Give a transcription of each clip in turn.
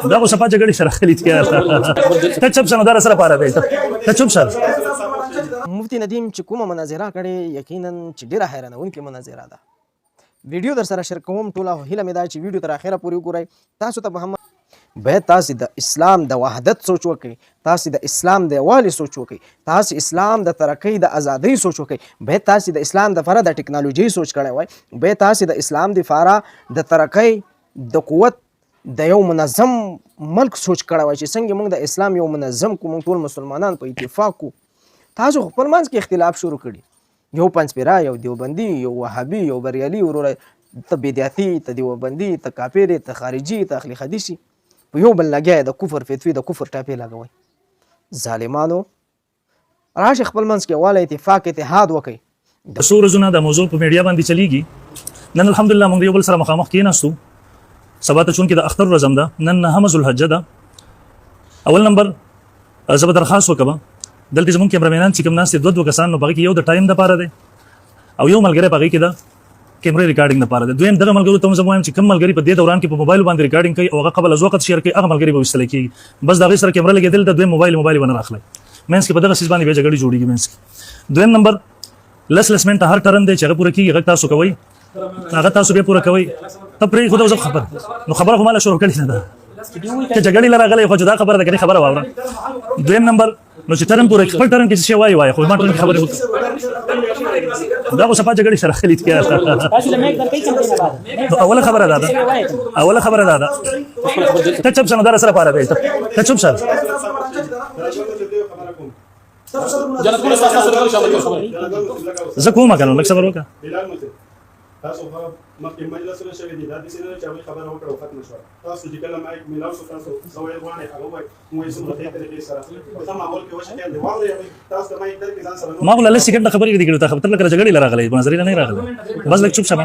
دا خو صفا جګړې سره خلي تیار ته چپ سم دا سره پاره دی ته چپ سره مفتي ندیم چې کومه مناظره کړې یقینا چې ډیره حیرانونکې مناظره ده. ویډیو در سره شیر کوم. ټوله هیله مې ده چې ویډیو تر اخره پورې وګورئ. تاسو ته به هم باید تاسو د اسلام د وحدت سوچ وکړئ، تاسو د اسلام د یووالي سوچ وکړئ، تاسو اسلام د ترقۍ د ازادۍ سوچ وکړئ، باید تاسو د اسلام د فاره د ټکنالوژي سوچ کړی وای، باید تاسو د اسلام د فاره د ترقۍ د قوت د یو منظم ملک سوچ کړی وای چې څنګه موږ د اسلام یو منظم کو، موږ ټول مسلمانان په اتفاق کو. تاسو خپل منځ کې اختلاف شروع کړي، یو پنځپیرا، یو دیوبندي، یو وهابي، یو بریالي، وروره ته بدعتي، ته دیوبندي، ته کافر، ته خارجي، ته اهل حدیثي، په یو بل لګیا د کفر فتوی د کفر ټاپې لګوي. ظالمانو راشه خپل منځ کې واله اتفاق اتحاد وکړي. د څو ورځې د موضوع په میډیا باندې چلیږي. نن الحمدلله موږ یو بل سره مخامخ کېناستو. سبا ته چونکې د اختر ورځ هم ده، نن 9 ذوالحجه ده. اول نمبر زه به درخواست وکړم دلته زموږ کیمرامینان چې کوم ناست دي دوه کسان، نو په هغې کې یو د ټایم دپاره دی او یو ملګری په هغې کې ده کیمرې ریکارډینګ دپاره دی. دویم دغه ملګرو ته هم زه وایم چې کوم ملګري په دې دوران کې په موبایل باندې ریکارډینګ کوي او هغه قبل از وخت شیر کوي، هغه ملګري به ویستلی کېږي. بس د هغې سره کیمره لګېدل ده، دویم موبایل ونه راخلی. منځ کې په دغه څیز باندې بیا جګړې جوړېږي منځ کې. دویم نمبر لس منټه هر ټرن دی چې هغه پوره کېږي، هغه تاسو کوئ، هغه تاسو بیا پوره کوئ. ته پرېږدو زه خبر نو خبره خو ماله شروع کړې نه ده که جګړې له راغلی خو چې دا خبره ده که خبره واوره. دویم نمبر نو چې ټرن پوره خپل ټرن کې څه شی وایي خو ما ټرن کې خبرې وکړه، دا خو صفا جګړې سره خلي تیار. نو اوله خبره دا ده ته چپ سم دا سره پاره دی ته چپ سره زه کومه کنه لږ صبر وکړه. تاسو مخکې مجلسونه شوي دي، دا داسې نه ده چې هغوی خبره وکړه او ختمه شوه. تاسو چې کله مایک میلاو شو تاسو څه ویل غواړئ هغه ووایئ، موږ یې څومره ښې طریقې سره په ښه ماحول کې وشکېل دی واورئ. تاسو د مایک درکې ځان سره ما خو له لس سېکنډه خبرې دي کړې، ته خبر لکه جګړې له راغلی مناظرې نه راغلی. بس لږ چوپ شه.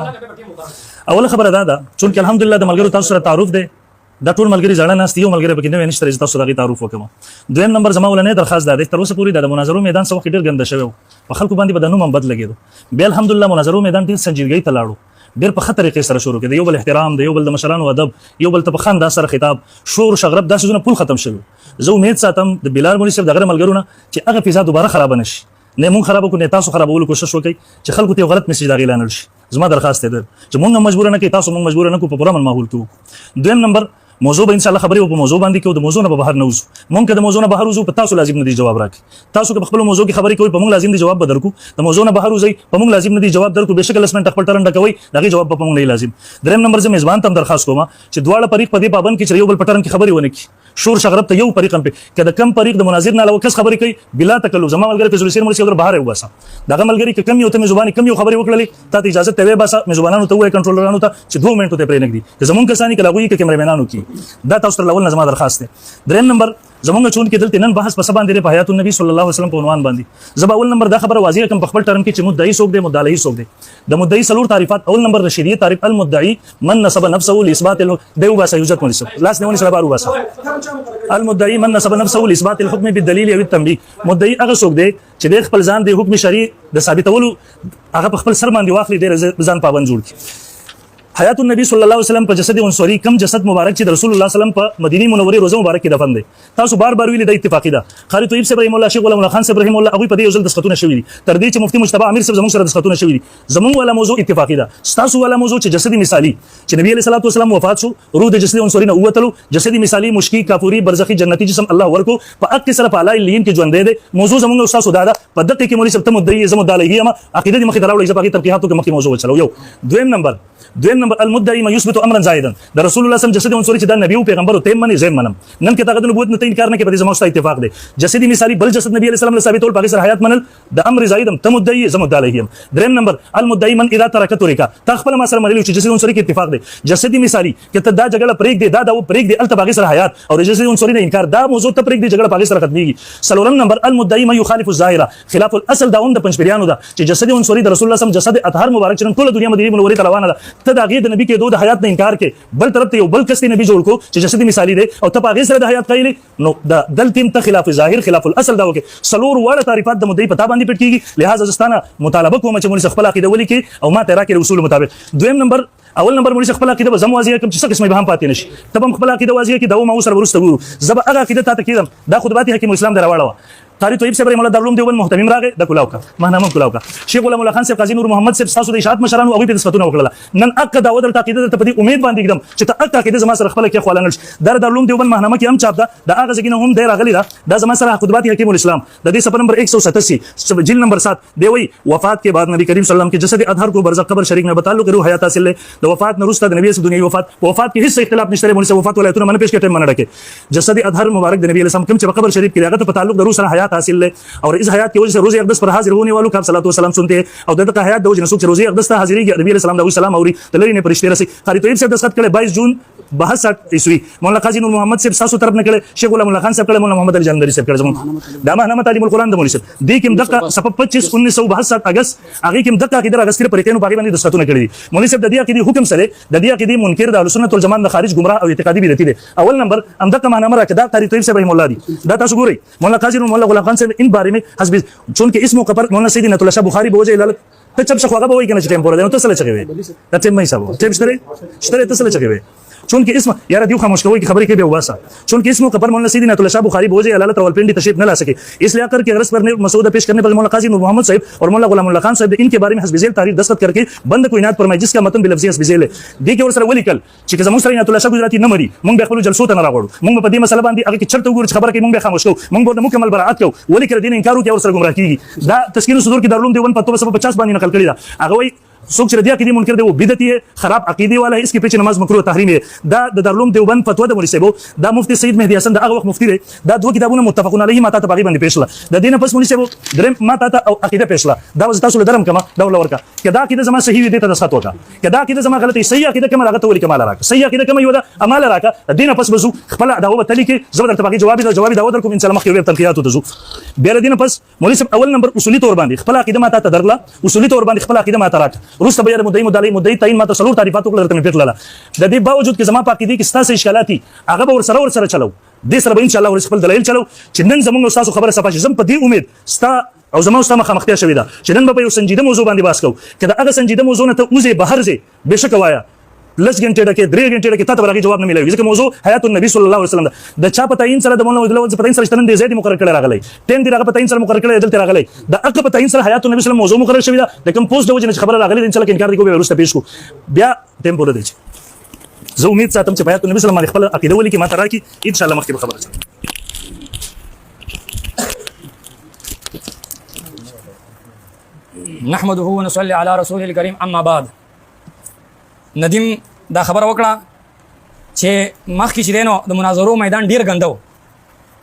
اوله خبره دا ده چونکې الحمدلله د ملګرو تاسو سره تعارف دی، دا ټول ملګري زړه ناست یو ملګری پکې نوی نشته چې تاسو د هغې تعارف وکړم. دویم نمبر زما ولنی درخواست دا دی تر اوسه پورې د مناظرو میدان څه وخت ډېر ګنده شوی و، په خلکو باندې به د نوم هم بد لګېدو. بیا الحمدلله مناظرو میدان ډېر سنجیدګۍ ته لاړو، ډېر په ښه طریقې سره شروع کړي، یو بل احترام د یو بل د مشرانو ادب، یو بل ته په ښه انداز سره خطاب، شور شغرب دا څیزونه ټول ختم شوي. زه امید ساتم د بلال مولوي صاحب د هغه ملګرو نه چې هغه فضا دوباره خرابه نه شي، نه موږ خرابه کړو نه تاسو خرابولو کوشش وکړئ چې خلکو ته یو غلط میسج د هغې لانل شي. زما درخواست دی چې موږ هم مجبوره نه کړئ، تاسو موږ مجبوره نه کړو، په پوره امن ماحول کې وکړو. دویم نمبر موضوع به ان شاء الله خبرې په موضوع باندې کوو، د موضوع نه به بهر نه وځو. مونږ که د موضوع نه بهر وځو په تاسو لازم نه دی جواب راکړي. تاسو که په خپل موضوع کې خبرې کوئ په مونږ لازم دی جواب به درکو. د موضوع نه بهر وځئ په مونږ لازم نه دی جواب درکو. بېشکه لس منټه خپل ټرن ډکوئ د هغې جواب به په مونږ نه لازم. دریم نمبر زه میزبان ته هم درخواست کوم چې دواړه فریق په دې پابند کړي چې یو بل په ټرن کې خبرې ونه کړي، شور شغرب ته یو فریق هم که د کم فریق د مناظر نه علاوه کس خبرې کوي بلا تکلف زما ملګری فیض الحسین مولوي صاحب بهر یې وباسه. دغه ملګري که کم یو ته میزباني کم یو خبرې وکړلې تا ته اجازه ته ویې باسه، میزبانانو ته ووایه کنټرولرانو ته چې 2 منټو ته پرېنږدي که زمونږ کسانې که د هغوی که کیمرامینانو کې. دا تاسو ته له اول نه زما درخواست دی. دریم نمبر زمونږ چونکې دلته نن بحث په څه باندې دی په حیات النبي صلی الله علیه وسلم په عنوان باندې. زه به اول نمبر دا خبره واضح کړم په خپل ټرم کې چې مدعي څوک دی مدعا علیه څوک دی. د مدعي څلور تعریفات. اول نمبر د شریعت تعریف المدعي من نسب نفسه لاثبات دی وباسه یوجد منصب لاس نیونې سره بار وباسه. المدعي من نسب نفسه لاثبات الحكم بالدليل او التنبيه. مدعي هغه څوک دی چې د خپل ځان د حکم شرعي د ثابتولو هغه په خپل سر باندې واخلي، ډېر ځان پابند جوړ کړي. حیات النبی صلی الله علیه وسلم په جسد عنصری کم جسد مبارک چې د رسول الله صلی الله علیه وسلم په مدینه منوره روزه مبارک کې دفن دی. تاسو بار بار ویلي د اتفاقی ده. خالد طیب صاحب رحم الله، شیخ غلام خان صاحب رحم الله هغوی په دې یو ځل دسخطونه شوي دي، تر دې چې مفتي مجتبی امیر صاحب زموږ سره دسخطونه شوي دي. زموږ والا موضوع اتفاقی ده، ستاسو والا موضوع چې جسد مثالی چې نبی علیه الصلاه والسلام وفات شو، روح د جسد عنصری نه ووتلو، جسد مثالی مشکی کافوری برزخی جنتی جسم الله ورکو په حق سره په اعلی لین کې ژوندې دی. موضوع زموږ استاد ده په دقیقه کې مولوی صاحب ته مدعي زمو علیه ما عقیده دې مخې ته راوړئ، زه په هغې ترقیحاتو کې مخکې موضوع وچلو. یو دویم نمبر المدعي ما يثبت امرا زائدا. د رسول الله صلی الله علیه وسلم جسد عنصری چې د نبی او پیغمبر ته منی زم منم نن کې تاغد نبوت نه انکار نه کې په دې زموږ اتفاق دی. جسد مثالی بل جسد نبی علیه السلام له ثابتول باقي سره حیات منل د امر زائدم ته مدعي زمو علیه. دریم نمبر المدعي من اذا ترك ترکا تا خپل ما سره منلو چې جسد عنصری کې اتفاق دی. جسد مثالی کې ته دا جګړه پرېږ دی دا پرېږ دی الته باقي سره حیات او جسد عنصری نه انکار دا موضوع ته پرېږ دی جګړه باقي سره ختميږي. څلورم نمبر المدعي ما يخالف الظاهره خلاف الاصل دا هم د پنځپیرانو ده چې جسد عنصری د رسول الله صلی الله علیه وسلم جسد اطهر مبارک چې ټول دنیا مدینه منوره ته روانه ده، ته دا غي د نبی کې د حیات نه انکار کې بل طرف ته یو بل کس نبی جوړ کو چې جسد مثالی دی او ته په هغې سره د حیات قایل نو د دلته ته خلاف ظاهر خلاف الاصل دا وکړي. څلور واړه تعریفات د مدعي په تا باندې پټ کېږي، لهذا زستانه مطالبه کوم چې مونږ خپل عقیده ولیکي او ما ته راکړي اصول مطابق. دویم نمبر اول نمبر مولوی خپل عقیده به زم واضح کوم چې څه قسمه به هم پاتې نشي ته هم خپل عقیده واضح کی دا ما سره ورسته ګورو زب هغه عقیده ته کېدم دا خطبات حکیم اسلام دراواړه قاری طیب صاحب مولا دارالعلوم دیوبند محتمم راغی د کلاوکا مهنامه کلاوکا شیخ غلام الله خان صاحب قاضی نور محمد صاحب تاسو د اشاعت مشرانو او په نسبتونه وکړه نن اک دا ودر عقیده ته په دې امید باندې کېدم چې ته اک عقیده زما سره خپل کې خپل دارالعلوم دیوبند مهنامه کې هم چاپ دا هغه ځکه هم ډیر راغلی دا زما سره خطبات حکیم الاسلام د دې صفحه نمبر 187 جلد نمبر 7 دی وی وفات کے بعد نبی کریم صلی الله علیه وسلم کے جسد اطهر کو برزخ قبر شریک میں بتعلق روح حیات حاصل ہے وفات نے رستا نبی سے دنیا وفات کے حصے اختلاف نشته مولوی وفات ولایتونه من پیش کټه من ډکه جسد اطهر مبارک د نبی علیہ السلام کوم چې قبر شریف کې هغه ته تعلق د روح سره حیات حاصل ہے اور اس حیات کی وجہ سے روزے اقدس پر حاضر ہونے والوں کا صلوات و سلام سنتے ہیں اور دغه حیات د وجہ نسوک روزے اقدس ته حاضری نبی علیہ السلام د سلام اوري تلری نے فرشتے رسي قاری طیب صاحب دستخط کړي 22 جون 62 عیسوی مولانا قاضی نور محمد صاحب تاسو طرف نه کړي شیخ غلام الله خان صاحب کړي مولانا محمد علی جندری صاحب کړي دا مهنامه تعلیم القرآن د مولوی صاحب دی کوم دغه صفحه 25 1962 اگست هغه کوم دغه عقیده اگست پر پریتینو باغی باندې دستخطونه کړي مولوی صاحب د دې عقیده حکم سره د دې عقیده منکر د سنت والجماعت د خارج گمراه او اعتقادي بدعتي دي اول نمبر هم دغه مهنامه راکدا قاری طیب صاحب رحم الله دی دا تاسو ګورئ مولانا قاضی نور مولانا غلام خان صاحب ان بارے میں حسب چونکه اسمو قبر مولانا سیدنا الله شاه بخاری بوجه لال ته چپ شخواغه به وای کنه چې ټیم پوره دی نو تاسو لچغه وي دا ټیم مې حساب ټیم شته تاسو لچغه وي چونکه اسم یار دیو خاموش کوي کی خبرې کې به واسه چونکه اسمو قبر مولانا سیدنا الله شاه بخاری بوجه لال راولپنڈی تشریف نہ لا سکے اس لیے کر کے غرض پر مسودہ پیش کرنے پر مولانا قاضی نور محمد صاحب اور مولانا غلام اللہ خان صاحب ان کے بارے میں حسب ذیل تاریخ دستخط کر کے بند کو عنایت فرمائے جس کا متن بلفظی حسب ذیل ہے دی کے اور سره ولیکل چې زموږ سره الله شاه گجراتی نه مري مونږ به خپل جلسو ته نه راغړو مونږ په دې مسله باندې هغه کې چرته وګورئ خبره کې مونږ به خاموش کوو مونږ به مکمل براءت کوو ولیکل دین انکار وکړي اور سره گمراه کیږي دا تسکین صدور کې دارالعلوم دیوبند په 50 باندې نقل کړی دا هغه وایي سوک چې ردیا کې منکر دی وہ بدعتی ہے خراب عقیده والا ہے اس کے پیچھے نماز مکروه تحریم ہے دا د دارالعلوم دیوبند فتوا د مولوی صاحب دا مفتی سید مهدی حسن دا هغه وخت مفتی دی دا دوه کتابونه متفقون علیه ماته باغی باندې پېښله د دینه پس مولوی صاحب درم ماته ته عقیده پېښله دا وز تاسو له درم کما دا ول ورکا کدا عقیده زما صحیح دی ته دسخط وکا کدا عقیده زما غلطی صحیح عقیده کما هغه ته ول کمال راک صحیح عقیده کما یو دا عمل راک دینه پس بزو خپل دا و تلی کې زبر ته باغی جواب دا ودر کوم ان شاء الله مخکې ویب تنقیات تزو بیر دینه پس مولوی صاحب اول نمبر اصولی طور باندې خپل عقیده ماته ته درلا اصولی طور باندې خپل عقیده ماته راک روس ته بیر مدعی تعین ماته سلور تعریفات وکړل ترته پیټ لاله د دې باوجود کې زما پاکیدی کې ستاسو اشکالاتي هغه به ور سره چلو دې سره به ان شاء الله خپل دلایل چلو چې نن زموږ استاد خبره صفه زم په دې امید ستا او زما استاد مخامختیا شوی دا چې نن به یو سنجیده موضوع باندې باس کوو کله هغه سنجیده موضوع نه ته اوزه بهر زی بشک وایا لس غنټه ډکه 3 غنټه ډکه ته برغي جواب نه ملوي ځکه موضوع حیات النبی صلی الله علیه وسلم د چا پته ان سره د مولا وجل پته ان سره شتن دي زید مقرر کړي راغلی ټیم دی راغه پته ان سره مقرر کړي دلته راغلی د اق پته ان سره حیات النبی صلی الله علیه وسلم موضوع مقرر شوی دا د کوم پوسټ د وجه خبره راغلی ان شاء الله انکار دی کوی ورسته پیش کو بیا ټیم پوره دی زه امید ساتم چې حیات النبی صلی الله علیه وسلم خپل عقیده ولي کې ما ترا کی ان شاء الله مخکې خبره نحمده ونصلي على رسوله الكريم اما بعد ندیم دا خبر وکړه چې مخکې چې دینو د مناظرو میدان ډیر غندو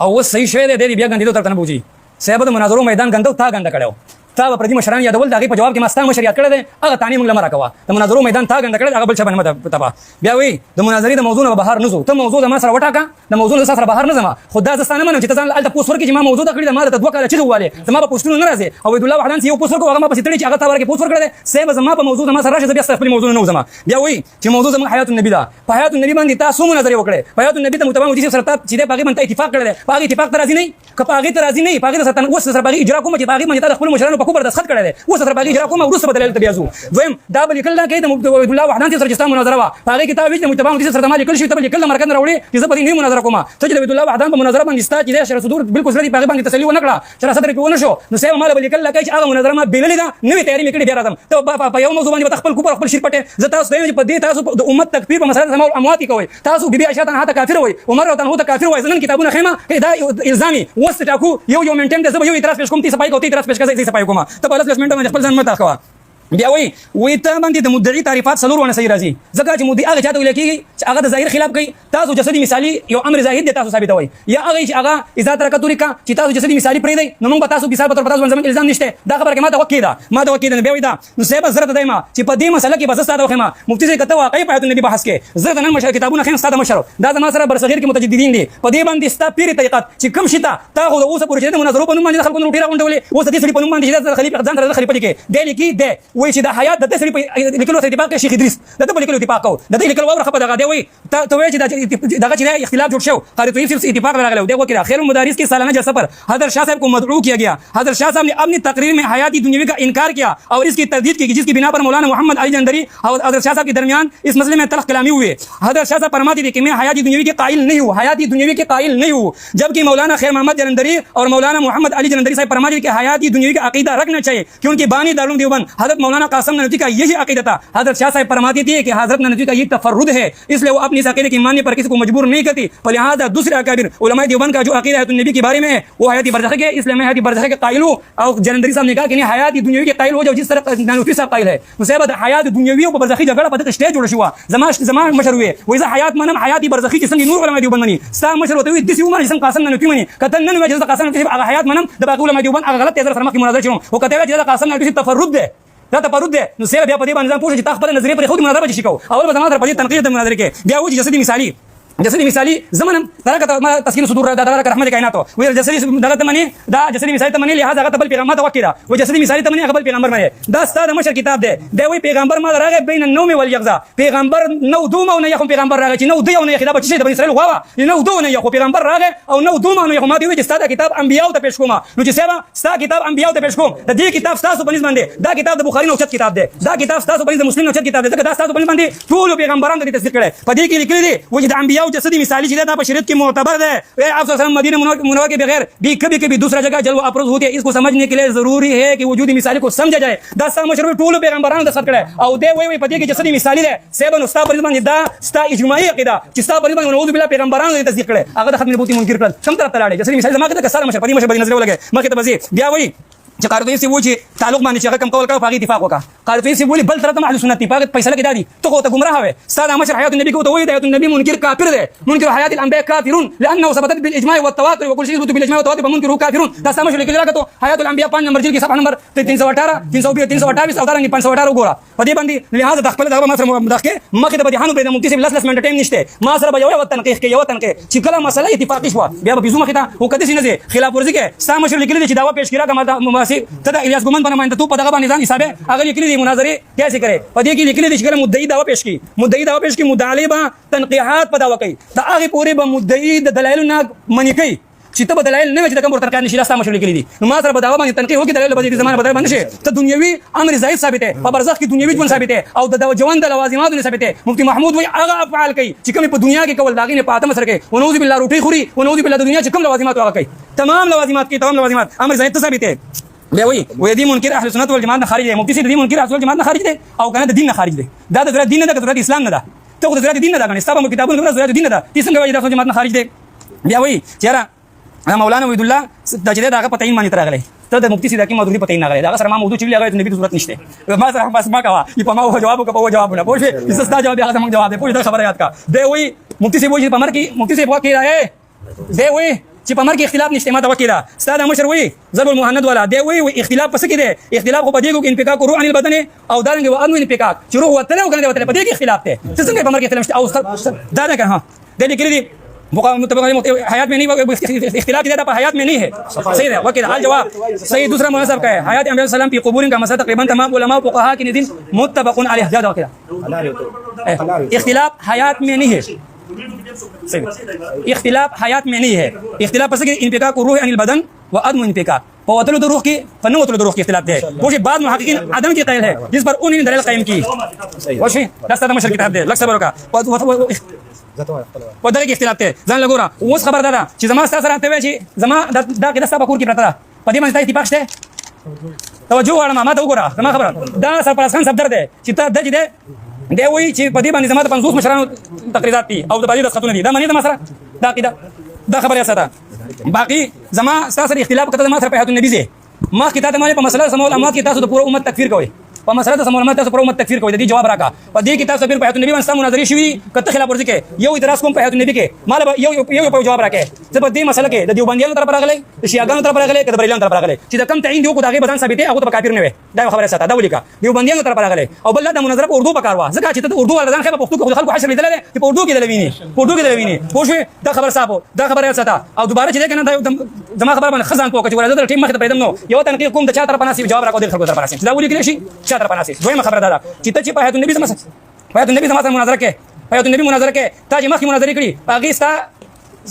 او اوس صحیح شوی دی د بیا غندیدو ترته نه بوجي صاحب د مناظرو میدان غندو تا غند کړو تا په دې مشران یادول دغه په جواب کې مستان مشر یاد کړی دی هغه تانی موږ لمر راکوا د مناظرو میدان تا غند کړی هغه بل څه باندې مته تبا بیا وی د مناظرې د موضوع نه بهر نه زو ته موضوع د ما سره وټاکا د موضوع سره بهر نه زما خدا زستانه منم چې ته ځان الته پوسټ ورکې چې ما موضوع د کړی د ما د دوه کاله چې واله زما په پوسټونو نه راځي او عبد الله وحدان یو پوسټ ورکو هغه ما په ستړي چې هغه تا ورکې پوسټ ورکړی سیب زما په موضوع د ما سره راځي بیا خپل موضوع نه زما بیا وی چې موضوع زما حیات النبی دا په حیات النبی باندې تاسو مناظره وکړي په حیات النبی ته متبع مودي سره چې د باغی باندې اتفاق کړل باغی اتفاق تر راځي نه کپاغی تر راځي نه باغی سره اوس سره باغی اجرا کوم چې باغی باندې خپل مشرانو په کوبر دسخط کړل اوس سره باغی اجرا کوم ورسره بدل ته بیازو دویم دا بل کله کې د عبد الله وحدان سره چې مناظره وا باغی کتاب چې متبع مودي سره مالي کل شي ته کله مرکز راوړي چې زه په دې مناظره کوم ته چې عبد الله وحدان په مناظره باندې ستا چې شر صدور بالکل سره باغی باندې تسلی ونه کړه چې صدر کې ونه شو نو سیمه مال بل کله کې چې هغه مناظره ما بیللی دا نوې تیاری میکړي بیا راځم ته په یو موضوع باندې خپل کوپر خپل شیر پټه زه تاسو ته په دې تاسو د امت تکفیر په مسله سماو اموات کوي تاسو بيبي عائشہ ته کافر وای عمر رضی الله عنه کافر وای زنن کتابونه خیمه دا الزامي وست ټاکو یو منټم د زبر یو اعتراض پیش کوم تی صفای کوي اعتراض پیش کوي صفای کوم ته په 10 منټه باندې خپل ځان مت اخوا بیا وی ته باندې د مدعی تعریفات سلور ونه صحیح راځي ځکه چې مدعی هغه چاته ویل کیږي چې هغه د ظاهر خلاف کوي تاسو جسدي مثالی یو امر ظاهر دی تاسو ثابتوي یا هغه چې هغه اذا ترکتو ریکا چې تاسو جسدي مثالی پرې دی نو موږ تاسو مثال په تاسو باندې الزام نشته دا خبره کې ما ته وکیدا بیا وی دا نو سبب ضرورت دی ما چې په دې مسله کې بس ستاسو خمه مفتی صاحب کته واقعي په حیات النبی بحث کې زه د نن مشر کتابونه خیم ستاسو مشر دا زما سره برصغیر کې متجددین دي په دې باندې ستا پیر طریقت چې کوم شته تاسو د اوسه پورې د مناظرو په نوم باندې خلکو نو ډیره غونډولې اوس دې سړي په نوم باندې د خلیفہ ځان سره د خلیفہ کې دی لیکي دی وای چې د حیات د تسری په لیکلو سره اتفاق شیخ ادریس د په لیکلو اتفاق کو د دې لیکلو وره خپه دغه دی وای ته وای چې دغه چې اختلاف جوړ شو قاری طیب صرف اتفاق راغلی دی وکړه خیر المدارس کی سالانہ جلسہ پر حضرت شاہ صاحب کو مدعو کیا گیا حضرت شاہ صاحب نے اپنی تقریر میں حیات دنیوی کا انکار کیا اور اس کی تردید کی جس کی بنا پر مولانا محمد علی جندری اور حضرت شاہ صاحب کے درمیان اس مسئلے میں تلخ کلامی ہوئے حضرت شاہ صاحب فرماتے تھے کہ میں حیات دنیوی کے قائل نہیں ہوں حیات دنیوی کے قائل نہیں ہوں جبکہ مولانا خیر محمد جلندری اور مولانا محمد علی جلندری صاحب فرماتے تھے کہ حیات دنیوی کا عقیدہ رکھنا چاہیے کیونکہ بانی دارالعلوم دیوبند حضرت مولانا قاسم نانوتوی کا یہی عقیدہ تھا حضرت شاہ صاحب فرماتے تھے کہ حضرت نانوتوی کا یہ تفرد ہے اس لیے وہ اپنی اس عقیدے کے ماننے پر کسی کو مجبور نہیں کرتی لہٰذا دوسرے اکابر علماء دیوبند کا جو عقیدہ حیات النبی کے بارے میں ہے وہ حیات برزخی ہے اس لیے میں حیات برزخی کے قائل ہوں اور جلندری صاحب نے کہا کہ نہیں حیات دنیوی کے قائل ہو جاؤ جس طرح نانوتوی صاحب قائل ہے صاحب حیات دنیوی اور برزخی جھگڑا پتہ اسٹیج جوړ شو زمان مشر ہوئے وایي حیات منم حیات برزخی چې څنګه نور علماء دیوبند مني ستا مشر وته وي دسی عمر څنګه قاسم نانوتوی مني کته نن وایي چې قاسم نانوتوی هغه حیات منم د باقي علماء دیوبند هغه غلط تیزر سره مخکې مناظره شوم او کته وایي چې قاسم نانوتوی تفرد ده دا تفرد ده نو سیب بیا په دې باندې ځان پوښتنه چې تا خپل نظریه پر خود مناظره بچی کو اول به زمانه پر دې تنقید د مناظره کې بیا وایي جسدي مثالي زمانم درکه تسکین صدور دا درکه رحمت کائناتو ویل جسدي دغه تمنی دا جسدي مثالي تمنی لہذا هغه بل پیغمبر ته وکړه و جسدي مثالي تمنی هغه بل پیغمبر نه دا ستاسو مشر کتاب ده دی وی پیغمبر ما راغی بین النوم والیقظه پیغمبر نو دوم او نه یو پیغمبر راغی چې نو دی او نه خدا بچی د بنی اسرائیل غوا نو دوم نه یو پیغمبر راغی او نو دوم او نه یو ما دی چې ستاسو کتاب انبیاء ته پیش کوم نو چې سبا ستاسو کتاب انبیاء ته پیش کوم د دې کتاب ستاسو په نسبت باندې دا کتاب د بخاری نو چت کتاب ده دا کتاب ستاسو په نسبت مسلم نو چت کتاب ده دا ستاسو په نسبت باندې ټول پیغمبرانو د تصدیق کړي په دې کې لیکلي دي و چې د انبیاء جسدي مثالي چې دا شریعت کی معتبر ہے آپ صلی اللہ علیہ وسلم مدینہ منورہ کے بغیر بھی کبھی دوسرا جگہ جلوہ افروز ہوتی ہے اس کو سمجھنے کے لیے ضروری ہے کہ وجودی مثالی کو سمجھا جائے 10 سال مشروع ټول پیغمبرانو د صدقه او دی وی پدې کې جسدي مثالی ده سیبن استاد پر باندې دا ستا اجماعي عقیده چې ستا پر باندې نعوذ بالله پیغمبرانو د تصدیق کړي هغه د ختم نبوت منکر کړل سم طرف ته لاړې جسدي مثالی زما کې د کسر مشر پدې مشر باندې نظر ولګي مکه ته بزي بیا وی چې قاری طیب سی و چې تعلق باندې چې کم کول کړو هغه اتفاق وکړه قاری طیب سی ویلي بل طرف ته اهل سنت اتفاق فیصله کې دادي ته گمراه وې استاد مشر حیات النبی کو ته وې حیات النبی منکر کافر ده منکر حیات الانبیاء کافرون لانه ثبتت بالاجماع والتواتر وكل شيء يثبت بالاجماع والتواتر فمنكر کافرون دا سم مشر کې راکته حیات الانبیاء 5 نمبر جلد کې صفحه نمبر 318 320 328 او دارنګ 518 وګوره په دې باندې لہذا د خپل دغه ما سره مداخله مخه د بدیهانو پر د مفتي سیب لس منټ ټایم نشته ما سره به یو تنقیح کې یو تنقیح چې کله مسله اتفاقی شو بیا به بيزو مخه ته او کده سینه خلاف ورزي کې سم مشر لیکلي چې داوا پیش کړه کما ماسي ته الیاس ګمن بنا مانته تو په دغه باندې ځان حسابه هغه لیکلي دي مناظره کیسه کرے په دې کې لیکلي دي چې کله مدعی داوا پیش کی مدعی با تنقیحات په داوا کوي دا هغه پوری به مدعی د دلایل نه منی کوي چې ته بدلایل نه چې کوم ترکان نشي لاسته مشول کړی دي نو ما سره بداوا باندې تنقیح وکړي دلایل به د زمانه بدل باندې شي ته دنیوي امر زائد ثابت ہے په برزخ کې دنیوي ژوند ثابت ہے او د ژوند د لوازمات نه ثابت ہے مفتی محمود وی هغه افعال کوي چې کوم په دنیا کې کول داغې نه پاتم سره کوي ونعوذ بالله روټي خوري ونعوذ بالله د دنیا چې کوم لوازمات هغه کوي تمام لوازمات امر زائد ثابت ہے بیا وی دې منکر اهل سنت والجماعت نه خارج دی مفتی سي دې منکر اهل سنت والجماعت نه خارج دی او کنه د دین نه خارج دی دا د دین نه د اسلام نه ده ته د دین نه ده کنه ستاسو کتابونو د دین نه ده چې څنګه وایي د جماعت نه خارج دی بیا وی چیرې مولانا وحید الله د چې دغه پتاین باندې راغلی ته د مفتی سي د کی مودودی پتاین راغلی دا سره ما موضوع چې لګای ته نبی صورت نشته ما سره بس ما کوا په ما جواب کو په جواب نه پوښې سستا جواب هغه موږ جواب دی پوښې دا خبره یاد کا دی وی مفتی سي وایي په مر کې مفتی سي وکړه دی وی چې په مر کې اختلاف نشته ما ته وکړه استاد مشر وی ضرب المهند ولا دی وی اختلاف پس کې دی اختلاف خو بدیګو انفکاک روح عن البدن او دارنګ و انو انفکاک چې روح وتله او کنه وتله په دې کې اختلاف دی څنګه په مر کې اختلاف نشته او دا نه ها د دې کې دی حیات में नहीं اختلاف زیادہ پر حیات میں نہیں ہے صحیح ہے وکیل حال جواب صحیح دوسرا مناسب کا ہے حیات انبیاء السلام کی قبور کا مسئلہ تقریبا تمام علماء فقہا کے نزدیک متفق علیہ زیادہ وکیل اختلاف حیات میں نہیں ہے اختلاف حیات میں نہیں ہے اختلاف پس کہ انفکاک روح عن البدن و عدم انفکاک فوتلو روح کی فنوتلو روح کی اختلاف ہے وہ بعض محققین عدم کی قائل ہے جس پر انہوں نے دلیل قائم کی وشي دستا مشر کتاب دے لک صبر کا و دغه اختلاف ته ځان لګورا اوس خبر ده چې زما ستاسو راته وی چې زما دا کې دستا بکور کې پرته په دې باندې اتفاق شته توجه وړم ما ته وګوره زما خبره دا سرپرست خان صدر ده چې ته دجې ده دی وی چې په دې باندې زما ته 50 مشرانو تقریرات دي او د باندې رسختونه دي دا معنی ده مسره دا قاعده دا خبره ساته باقي زما ستاسو اختلاف کته ما سره په حیات النبی زه ما کتابه مې په مسله سمول امات کې تاسو د پوره امت تکفیر کوي په مسله د سمول امت تاسو پر امت تکفیر کوي د دې جواب راکا په دې کې تاسو په حیات النبی باندې سم مناظره شوی کته خلاف ورزي کې یو اعتراض کوم په حیات النبی کې مال یو جواب راکې ته په دې مسله کې د دیوبندیانو طرف راغلي د شیعاګانو طرف راغلي کده بریلانو طرف راغلي چې د کم تعین دی کو دغه بدن ثابت هغه ته کافر نه وي دا خبره ساته دا ولیکا دیوبندیانو طرف راغلي او بل د مناظره په اردو پکاروا ځکه چې ته اردو ولدان خبره پښتو کې خلکو 10 لیدل چې په اردو کې دلویني پښتو کې دلویني پوښې دا خبر صاحب دا خبره ساته او دوباره چې کنه زما خبر باندې خزان پوکه چې ورته ټیم مخ ته پیدم نو یو تنقید کوم د چا طرف نصیب جواب راکو د خلکو طرف نصیب دا ولي کلی شي چا طرف نصیب دویمه خبره ده چې ته چې په حیات النبی زما حیات النبی زما سره مناظره کې حیات النبي مناظره کې تا چې مخکې مناظره کړي هغه ستا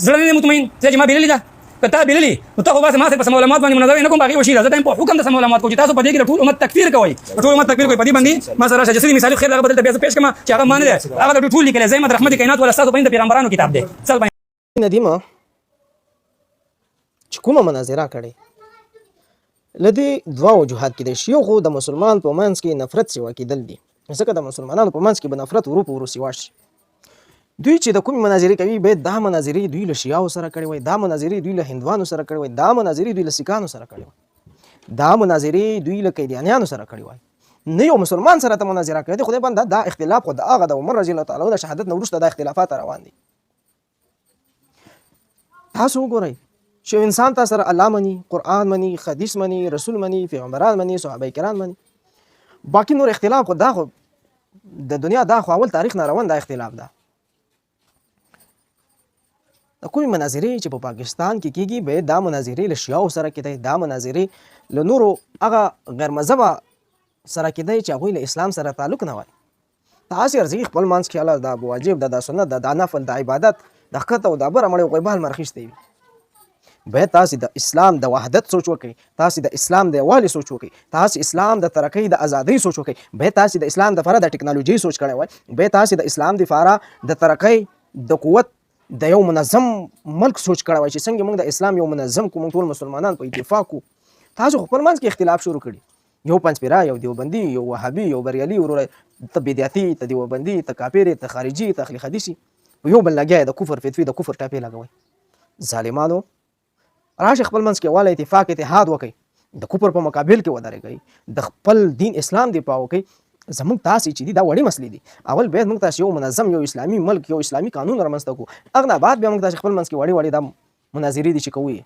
زړه نه مطمئن چې ما بیللی ده کته بیللی نو ته خو بس ما سره په سم علامات باندې مناظره نه کوم باقي وشي راځه په حکم د سم علامات کو چې تاسو په دې کې ټول امت تکفیر کوي ټول امت تکفیر کوي په دې باندې ما سره شجسي مثال خیر هغه بدل ته بیا پېښ کما چې هغه مانه ده هغه ټول لیکل زې رحمت کائنات ولا استاد په پیغمبرانو کتاب دی چل ندیمه چې کومه مناظره کړې لدی دوا وجوهات کې د شیو خو د مسلمان په منځ کې نفرت سیوا کېدل دي ځکه د مسلمانانو په منځ کې به نفرت ورو سیوا شي دوی چې د کومې مناظرې کوي باید دا مناظرې دوی له شیعو سره کړې وای دا مناظرې دوی له هندوانو سره کړې وای دا مناظرې دوی له سیکانو سره کړې وای دا مناظرې دوی له قیدیانیانو سره کړې وای نه یو مسلمان سره ته مناظره کوي خدای باندې دا اختلاف خو د هغه د عمر رضی الله تعالی عنہ شهادت نو وروسته دا اختلافات روان دي تاسو وګورئ چې انسان تاسو سره الله مني قرآن مني حدیث مني رسول مني پیغمبران مني صحابه کرام مني باقي نور اختلاف خو دا خو د دنیا دا خو اول تاریخ نه روان دا اختلاف ده د کومې مناظرې چې په پاکستان کې کېږي باید دا مناظرې له شیعو سره کېدی دا مناظرې له نورو هغه غیر مذهبه سره کېدی چې هغوی له اسلام سره تعلق نه وای تاسې ارزي خپل منځ کې الله دا واجب ده دا سنت ده دا نفل د عبادت د ښکته او د بره مړی غیبال مرخیستی وي باید تاسې د اسلام د وحدت سوچ وکړئ تاسې د اسلام د یووالي سوچ وکړئ تاسې اسلام د ترقۍ د ازادۍ سوچ وکړئ باید تاسې د اسلام دپاره د ټکنالوژۍ سوچ کړی وای باید تاسې د اسلام دپاره د ترقۍ د قوت د یو منظم ملک سوچ کړی وای چې څنګه موږ د اسلام یو منظم کو موږ ټول مسلمانان په اتفاق کو تاسو خپل منځ کې اختلاف شروع کړي یو پنځپیره یو دیوبندي یو وهابي یو بریالي وروره ته بدعتي ته دیوبندي ته کافر ته خارجي ته اهل حدیثي یو بل لګیا د کفر فتوی د کفر ټاپې لګوي ظالمانو راشه خپل منځ کې والا اتفاق اتحاد وکړي د کفر په مقابل کې ودرېږئ د خپل دین اسلام دفاع وکړئ زموږ تاسې چې دي دا وړې مسلې دي اول باید موږ تاسې یو منظم یو اسلامي ملک یو اسلامي قانون رامنځته کړو هغه نه بعد بیا موږ تاسې خپل منځ کې وړې دا مناظرې دي چې کوي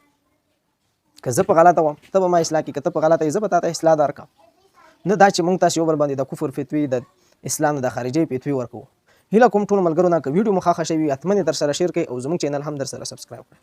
که زه په غلطه وم ته به ما اصلاح کړي که ته په غلطه یې زه به تا ته اصلاح درکړم نه دا چې موږ تاسې یو بل باندې د کفر فتوی د اسلام د خارجۍ فتوی ورکوو هیله کوم ټولو ملګرو نه که ویډیو مو خوښه شوي حتما یې در سره شیر کړئ او زموږ چینل هم در سره سبسکرایب کړئ